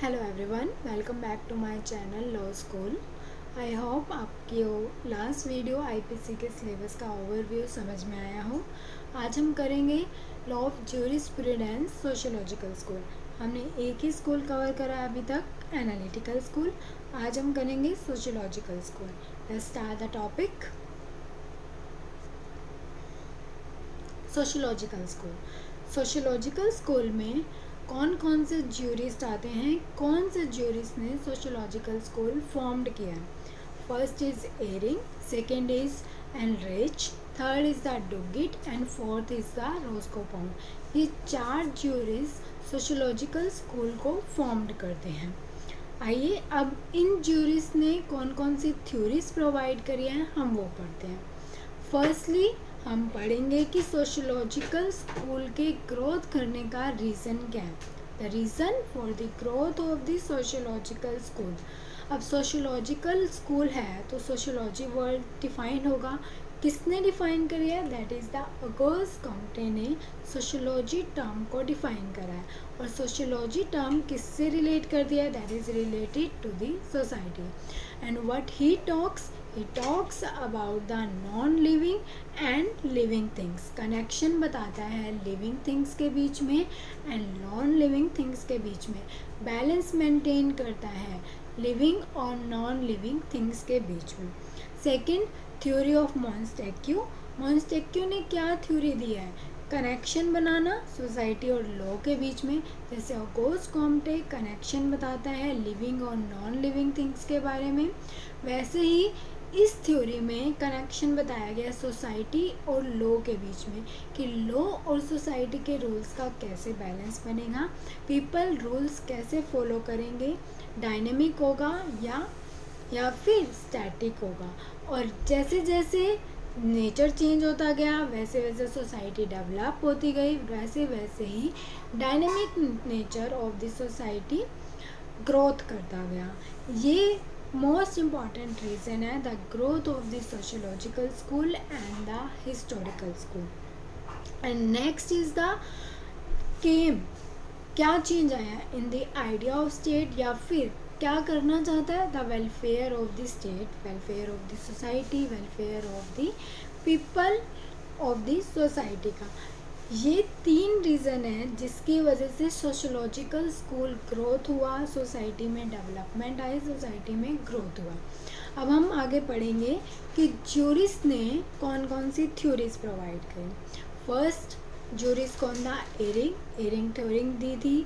Hello everyone, welcome back to my channel law school. I hope आपकी last video IPC के syllabus का overview समझ में आया हो। आज हम करेंगे law of jurisprudence sociological school. हमने एक ही स्कूल कवर करा है अभी तक, एनालिटिकल स्कूल। आज हम करेंगे sociological school. Let's start the topic. Sociological school. Sociological school में कौन कौन से ज्यूरिस्ट आते हैं, कौन से ज्यूरिस्ट ने सोशियोलॉजिकल स्कूल फॉर्म्ड किया है? First is Ihering, second is Ehrlich, third is the Duguit and fourth is the Roscoe Pound. ये चार ज्यूरिस्ट सोशियोलॉजिकल स्कूल को फॉर्म्ड करते हैं। आइए अब इन ज्यूरिस्ट ने कौन कौन सी थ्योरीज प्रोवाइड करी हैं हम वो पढ़ते हैं। फर्स्टली हम पढ़ेंगे कि सोशियोलॉजिकल स्कूल के ग्रोथ करने का रीज़न क्या है। The reason for the growth of the sociological school. अब सोशियोलॉजिकल स्कूल है तो सोशियोलॉजी वर्ड डिफाइन होगा। किसने डिफाइन करी है? That is the August Comte ने सोशियोलॉजी टर्म को डिफाइन करा है। और सोशियोलॉजी टर्म किससे रिलेट कर दिया है? That is related to the society. And what he talks about the non living and living things. Connection बताता है लिविंग थिंग्स के बीच में एंड नॉन लिविंग थिंग्स के बीच में। बैलेंस मेंटेन करता है लिविंग और नॉन लिविंग थिंग्स के बीच में। Second, theory of Montesquieu. Montesquieu ने क्या थ्योरी दिया है? कनेक्शन बनाना सोसाइटी और लॉ के बीच में। जैसे ऑगस्ट कॉम्टे कनेक्शन बताता है लिविंग और नॉन लिविंग थिंग्स के बारे में, वैसे ही इस थ्योरी में कनेक्शन बताया गया सोसाइटी और लॉ के बीच में कि लॉ और सोसाइटी के रूल्स का कैसे बैलेंस बनेगा, पीपल रूल्स कैसे फॉलो करेंगे, डायनेमिक होगा या फिर स्टैटिक होगा। और जैसे जैसे नेचर चेंज होता गया वैसे वैसे सोसाइटी डेवलप होती गई, वैसे वैसे ही dynamic nature of the society growth करता गया। ये मोस्ट इम्पॉर्टेंट रीज़न है the growth of the sociological school and the historical school. And next is the came. क्या चेंज आया in the idea of state, या फिर क्या करना चाहता है? The welfare of the state, welfare of the society, welfare of the people of the society का। ये तीन रीज़न है जिसकी वजह से सोशियोलॉजिकल स्कूल ग्रोथ हुआ, सोसाइटी में डेवलपमेंट आई, सोसाइटी में ग्रोथ हुआ। अब हम आगे पढ़ेंगे कि ज्यूरिस्ट ने कौन कौन सी थ्योरीज प्रोवाइड करी। फर्स्ट ज्यूरिस्ट कौन था? एरिंग थ्योरी दी थी।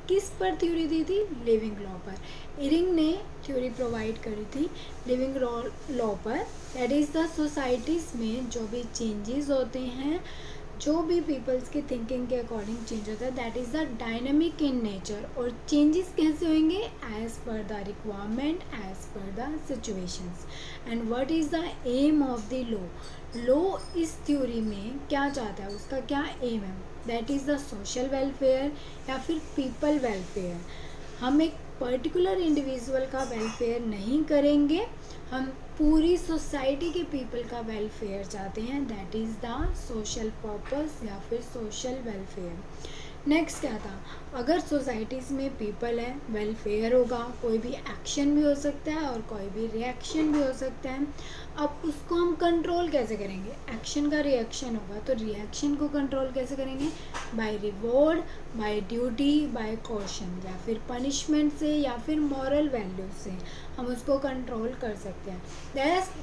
किस पर थ्योरी दी थी? लिविंग लॉ पर। एरिंग ने थ्योरी प्रोवाइड करी थी लिविंग लॉ पर। दैट इज़ द सोसाइटीज़ में जो भी चेंजेस होते हैं, जो भी पीपल्स की थिंकिंग के अकॉर्डिंग चेंज होता है, that is the dynamic in nature. और चेंजेस कैसे होंगे? As per the requirement, as per the situations. And what is the aim of the law? Law इस थ्योरी में क्या चाहता है, उसका क्या एम है? That is the social welfare या फिर पीपल वेलफेयर। हम एक पर्टिकुलर इंडिविजुअल का वेलफेयर नहीं करेंगे, हम पूरी सोसाइटी के पीपल का वेलफेयर चाहते हैं। That is the social purpose या फिर सोशल वेलफेयर। नेक्स्ट क्या था? अगर सोसाइटीज़ में पीपल है, वेलफेयर होगा, कोई भी एक्शन भी हो सकता है और कोई भी रिएक्शन भी हो सकता है। अब उसको हम कंट्रोल कैसे करेंगे? एक्शन का रिएक्शन होगा तो रिएक्शन को कंट्रोल कैसे करेंगे? By reward, by duty, by caution, या फिर पनिशमेंट से या फिर मॉरल वैल्यूज से हम उसको कंट्रोल कर सकते हैं।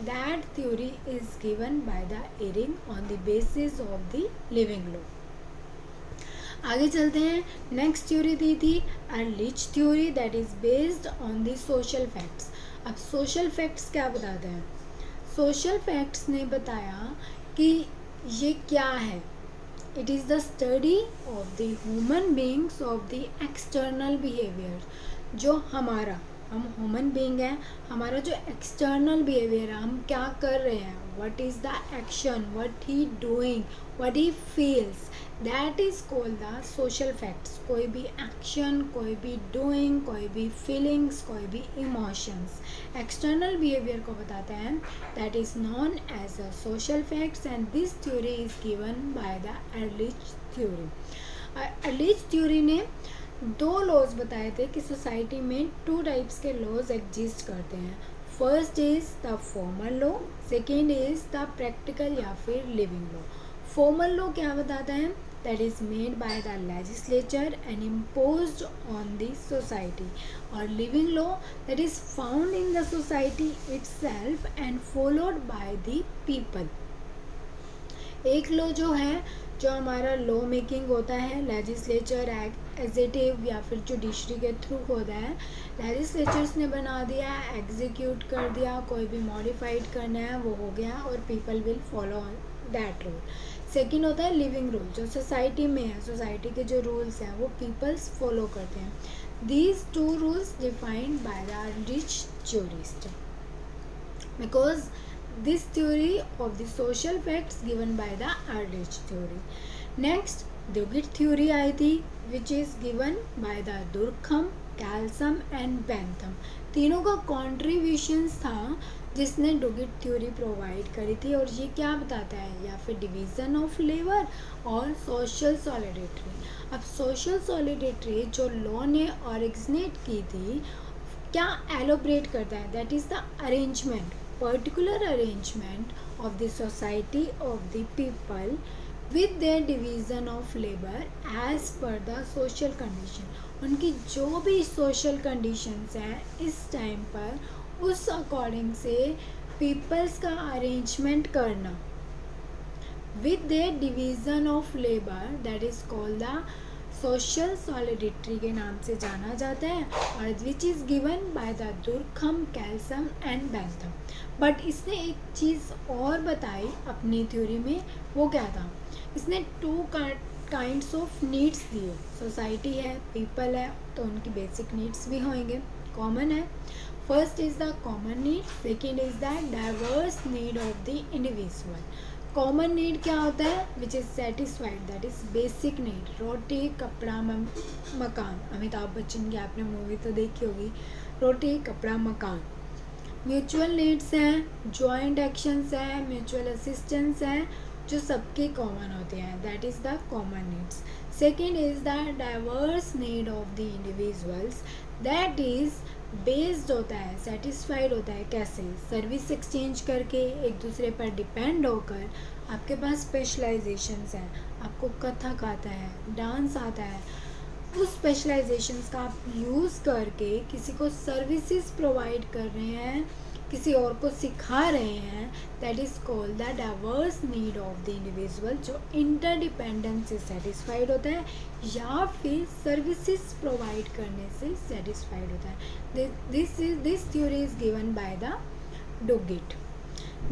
That theory is given by the Ihering on the basis of the living law. आगे चलते हैं। नेक्स्ट थ्योरी दी थी Ehrlich theory, that is based on the social facts. अब सोशल फैक्ट्स क्या बताते हैं? सोशल फैक्ट्स ने बताया कि ये क्या है? It is the study of the human beings of the external behaviour. जो हम ह्यूमन बींग हैं, हमारा जो एक्सटर्नल बिहेवियर है, हम क्या कर रहे हैं, what is the action, what he doing, what he feels, that is called the social facts. कोई भी एक्शन, कोई भी डूइंग, कोई भी फीलिंग्स, कोई भी इमोशंस एक्सटर्नल बिहेवियर को बताते हैं। That is known as a social facts and this theory is given by the Ehrlich theory. Ehrlich theory ने दो लॉज बताए थे कि सोसाइटी में टू टाइप्स के लॉज एग्जिस्ट करते हैं. First is the formal law, second is the practical या फिर लिविंग लॉ. फॉर्मल लॉ क्या बताता है? That is made by the legislature and imposed on the society. और living law that is found in the society itself and followed by the people. एक law जो है, जो हमारा लॉ मेकिंग होता है, लेजिस्लेचर एग्जीक्यूटिव या फिर जुडिशरी के थ्रू होता है. लेजिस्लेचर्स ने बना दिया, एग्जीक्यूट कर दिया, कोई भी मॉडिफाइड करना है वो हो गया और people will follow that rule. Second होता है लिविंग रूल, जो सोसाइटी में है, सोसाइटी के जो रूल्स हैं वो पीपल्स फॉलो करते हैं. These two rules defined by the rich jurist, because this theory of the social facts given by the Erdős theory. Next, Dugit theory आई थी, which is given by the Durkheim, Calsam and Bentham. तीनों का contributions था जिसने डुगिट theory provide करी थी. और ये क्या बताता है? या फिर डिवीज़न ऑफ लेबर और सोशल सॉलिडेटरी. अब सोशल सॉलिडेटरी जो लॉ ने ओरिजिनेट की थी, क्या एलोबरेट करता है? That is the arrangement, particular arrangement of the society of the people with their division of labor as per the social condition. उनकी जो भी social conditions हैं इस टाइम पर, उस अकॉर्डिंग से पीपल्स का अरेंजमेंट करना with their division of labor, that is called the social solidity के नाम से जाना जाता है. और which is given by the Durkheim, Kelsen and Bentham. But इसने एक चीज़ और बताई अपनी थ्योरी में. वो क्या था? इसने टू काइंड्स ऑफ नीड्स दिए. सोसाइटी है, पीपल है, तो उनकी बेसिक नीड्स भी होंगे, कॉमन है. First is the common need, second is the diverse need of the individual. Common need क्या होता है? Which is satisfied, that is basic need. रोटी, कपड़ा, मकान. अमिताभ बच्चन की आपने मूवी तो देखी होगी, रोटी, कपड़ा, मकान. म्यूचुअल नीड्स हैं, जॉइंट एक्शंस हैं, म्यूचुअल असिस्टेंस हैं, जो सबके कॉमन होते हैं. That is the common needs. Second is the diverse need of the individuals. That is based होता है, सेटिस्फाइड होता है. कैसे? सर्विस एक्सचेंज करके, एक दूसरे पर डिपेंड होकर. आपके पास स्पेशलाइजेशंस हैं, आपको कथक आता है, डांस आता है, उस स्पेशलाइजेशंस का आप यूज़ करके किसी को सर्विसेज प्रोवाइड कर रहे हैं, किसी और को सिखा रहे हैं. That is called the diverse need of the individual, जो इंटरडिपेंडेंस से सेटिस्फाइड होता है या फिर सर्विसेज प्रोवाइड करने से सेटिस्फाइड होता है. This theory is given by the Duguit.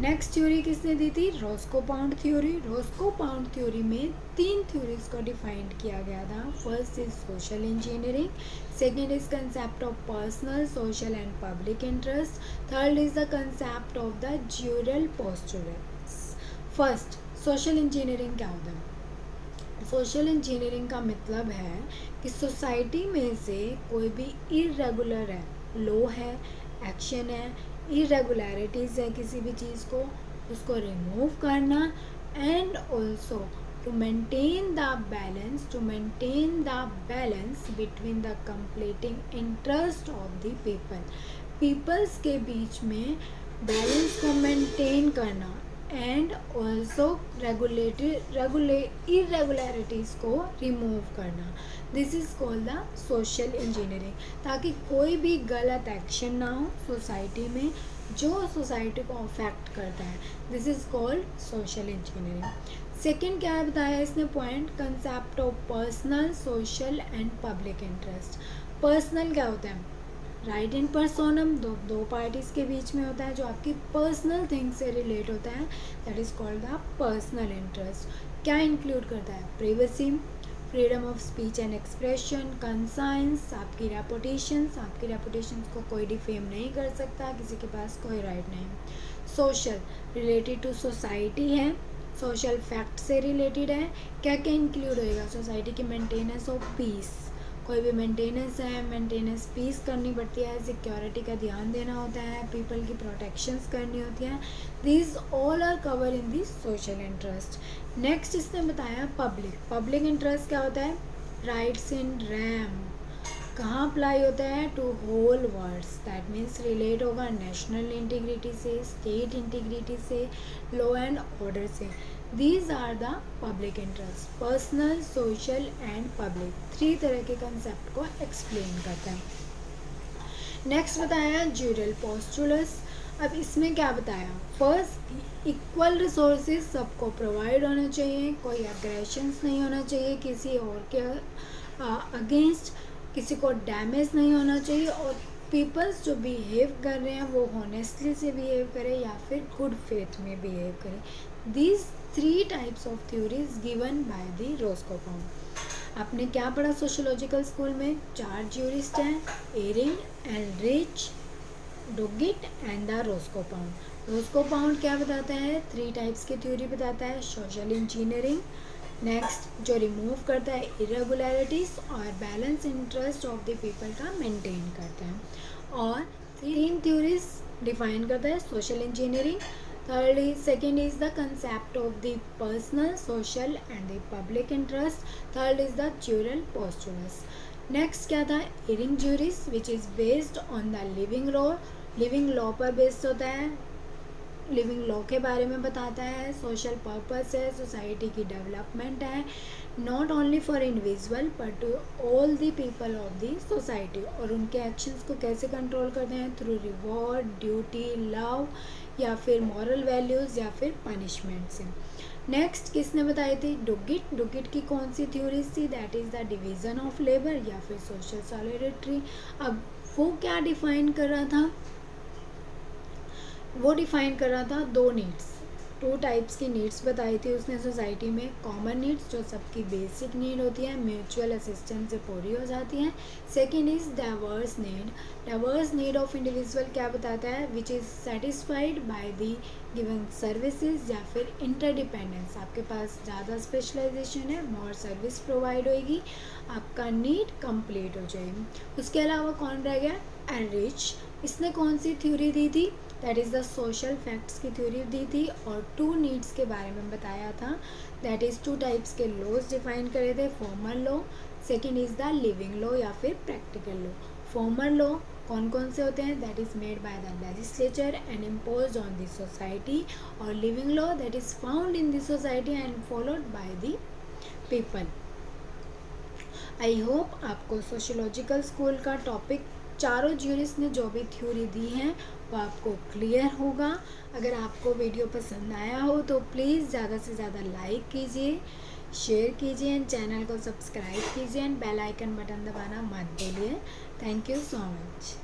Next theory किसने दी थी? Roscoe Pound theory. Roscoe Pound theory में तीन थ्योरीज को डिफाइंड किया गया था. First is social engineering, second is concept of personal, social and public interest, third is the concept of the jural postulates. First, social engineering क्या होता है? Social engineering का मतलब है कि सोसाइटी में से कोई भी इरेगुलर है, लॉ है, एक्शन है, इरेगुलरिटीज़ है किसी भी चीज़ को, उसको रिमूव करना. And also to maintain the balance between the completing interest of the peoples के बीच में बैलेंस को मेंटेन करना. एंड ऑल्सो इरेगुलरिटीज़ को रिमूव करना. This is called the social engineering, ताकि कोई भी गलत एक्शन ना हो सोसाइटी में जो सोसाइटी को अफेक्ट करता है. This is called social engineering. Second क्या बताया इसने point? Concept of personal, social and public interest. Personal क्या होता है? राइट इन पर्सोनम, दो पार्टीज़ के बीच में होता है जो आपकी पर्सनल थिंग से रिलेट होता है. That is called the personal interest. क्या इंक्लूड करता है? Privacy, freedom of speech and expression, conscience, आपकी रेपुटेशंस को कोई डिफेम नहीं कर सकता, किसी के पास कोई राइट नहीं. सोशल, रिलेटेड टू सोसाइटी है, सोशल फैक्ट से रिलेटेड है. क्या क्या इंक्लूड होएगा? सोसाइटी की मेंटेनेंस ऑफ पीस, कोई भी मेंटेनेंस पीस करनी पड़ती है, सिक्योरिटी का ध्यान देना होता है, पीपल की प्रोटेक्शंस करनी होती हैं. These all are cover in this social interest. Next इसने बताया पब्लिक इंटरेस्ट क्या होता है? राइट्स इन रैम, कहाँ अप्लाई होता है? To whole words, that means relate होगा नेशनल इंटीग्रिटी से, स्टेट इंटीग्रिटी से, लॉ एंड ऑर्डर से. These are the public interest, personal, social and public. 3 तरह के कंसेप्ट को एक्सप्लेन करता है. नेक्स्ट बताया ज्यूरल पोस्टुलस. अब इसमें क्या बताया? फर्स्ट, इक्वल रिसोर्सेज सबको प्रोवाइड होना चाहिए, कोई अग्रेशंस नहीं होना चाहिए किसी और के अगेंस्ट, किसी को डैमेज नहीं होना चाहिए, और पीपल्स जो बिहेव कर रहे हैं वो हॉनेस्टली से बिहेव करें या फिर गुड फेथ में बिहेव करें. These 3 types of theories given by the Roscoe Pound. आपने क्या पढ़ा सोशियोलॉजिकल स्कूल में? 4 ज्यूरिस्ट हैं, Ihering, Ehrlich, Duguit and the Roscoe Pound. Roscoe Pound क्या बताता है? 3 टाइप्स की थ्योरी बताता है. सोशल इंजीनियरिंग, नेक्स्ट जो रिमूव करता है इरेगुलरिटीज और balance interest of the people का मेंटेन करता है. और 3 थ्योरीज डिफाइन करता है. Social engineering, second is the concept of the personal, social and the public interest. Third is the jural postulus. Next क्या था? एरिंग ज्यूरिस which is based on the living law. Living law पर based होता है, living law के बारे में बताता है. सोशल पर्पस है, सोसाइटी की डेवलपमेंट है, not only for individual but to all the people of the society. और उनके एक्शंस को कैसे कंट्रोल करते हैं? थ्रू रिवॉर्ड, ड्यूटी, लव या फिर मॉरल वैल्यूज़ या फिर पनिशमेंट से. नेक्स्ट किसने बताई थी? डुगिट. डुगिट की कौन सी थ्योरीज थी? That is the division of labour या फिर सोशल सॉलिडेरिटी. अब वो क्या डिफाइन कर रहा था? वो डिफाइन कर रहा था 2 नीड्स, 2 टाइप्स की नीड्स बताई थी उसने सोसाइटी में. कॉमन नीड्स जो सबकी बेसिक नीड होती है, म्यूचुअल असिस्टेंस से पूरी हो जाती हैं. Second is diverse need. Diverse need of individual क्या बताता है? Which is satisfied by the given services या फिर इंटरडिपेंडेंस. आपके पास ज़्यादा स्पेशलाइजेशन है, मोर सर्विस प्रोवाइड होएगी, आपका नीड कंप्लीट हो जाएगी. उसके अलावा कौन रह गया? एनरिच. इसने कौन सी थ्योरी दी थी? That is the social facts की थ्योरी दी थी और 2 नीड्स के बारे में बताया था. दैट इज़ 2 टाइप्स के लॉज डिफाइन करे थे. Formal law, second is the living law या फिर प्रैक्टिकल लॉ. फॉर्मल लॉ कौन कौन से होते हैं? That is made by the legislature and imposed on the society. और living law that is found in the society and followed by the people. I hope आपको sociological school का topic, चारों jurist ने जो भी थ्योरी दी हैं वो आपको क्लियर होगा. अगर आपको वीडियो पसंद आया हो तो प्लीज़ ज़्यादा से ज़्यादा लाइक कीजिए, शेयर कीजिए एंड चैनल को सब्सक्राइब कीजिए एंड बेल आइकन बटन दबाना मत भूलिए. Thank you so much.